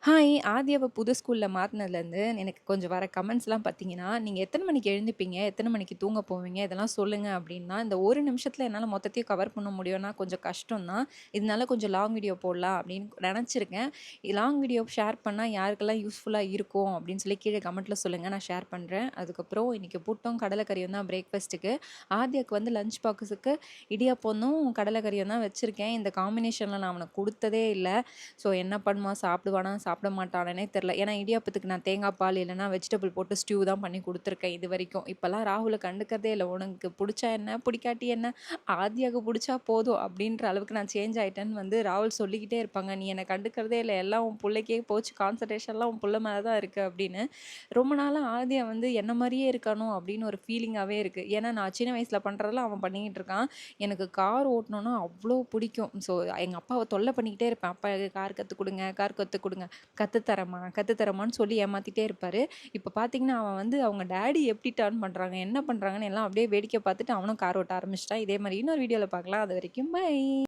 Hi! ஆதியாவ புது ஸ்கூல்ல மாத்துனதுலேருந்து எனக்கு கொஞ்சம் வர கமெண்ட்ஸ்லாம் பார்த்தீங்கன்னா, "நீங்க எத்தன மணிக்கு எழுந்துப்பீங்க? எத்தன மணிக்கு தூங்க போவீங்க? இதெல்லாம் சொல்லுங்க." அப்படின்னா, இந்த ஒரு நிமிஷத்துல என்னால மொத்தத்தையும் கவர் பண்ண முடியும்னா கொஞ்சம் கஷ்டம் தான். இதனால கொஞ்சம் லாங் வீடியோ போடலாம் அப்படின்னு நெனச்சிருக்கேன். லாங் வீடியோ ஷேர் பண்ணா யாருக்கெல்லாம் யூஸ்ஃபுல்லா இருக்கும் அப்படின்னு சொல்லி கீழ கமெண்ட்ல சொல்லுங்க. நான் ஷேர் பண்றேன். அதுக்கப்புறம் இன்னைக்கு புட்டும், கடலைக்கறியும் தான் பிரேக்ஃபாஸ்ட்டுக்கு. ஆதியாக்கு வந்து லஞ்ச் பாக்ஸுக்கு இடியாப்பமும், கடலைக்கறியும் தான் வச்சிருக்கேன். இந்த காம்பினேஷன்ல நான் அவனுக்கு குடுத்ததே இல்ல. ஸோ என்ன பண்ணுவான்? சாப்பிடுவானா? சாப்பிட மாட்டானான்னே தெரில. ஏன்னா இடியாப்பத்துக்கு நான் தேங்காய் பால் இல்லைன்னா வெஜிடபிள் போட்டு ஸ்டியூ தான் பண்ணி குடுத்துருக்கேன் இதுவரைக்கும். இப்போலாம் ராகுல கண்டுக்கிறதே இல்ல. உனக்கு புடிச்சா என்ன? பிடிக்காட்டி என்ன? ஆதியாக்கு புடிச்சா போதும் அப்படின்ற அளவுக்கு நான் சேஞ்ச் ஆயிட்டேன்னு வந்து ராகுல் சொல்லிக்கிட்டே இருப்பாங்க. "நீ என்ன கண்டுக்கிறதே இல்ல. எல்லாம் உன் புள்ளைக்கே போச்சு. கான்சன்ட்ரேஷன்லாம் உன் புள்ள மேல தான் இருக்கு" அப்படின்னு. ரொம்ப நாளா ஆதியா வந்து என்ன மாரியே இருக்கானோ அப்படின்னு ஒரு ஃபீலிங்காவே இருக்கு. ஏன்னா நான் சின்ன வயசுல பண்றதெல்லாம் அவன் பண்ணிக்கிட்டு இருக்கான். எனக்கு கார் ஓட்டணும்னா அவ்ளோ பிடிக்கும். ஸோ எங்க அப்பாவ தொல்ல பண்ணிக்கிட்டே இருப்பேன். "அப்பா எனக்கு கார் கத்துக் குடுங்க, கார் கத்துக் குடுங்க. கத்து தரேம்மா, கத்து தரேம்மான்னு" சொல்லி ஏமாத்திட்டே இருப்பாரு. இப்ப பார்த்தீங்கன்னா, அவன் வந்து அவங்க டாடி எப்படி டர்ன் பண்றாங்க, என்ன பண்றாங்கன்னு எல்லாம் அப்படியே வேடிக்கை பார்த்துட்டு அவனும் கார் ஓட்ட ஆரம்பிச்சுட்டான். இதே மாரி இன்னொரு வீடியோல பார்க்கலாம். அதுவரைக்கும் பை.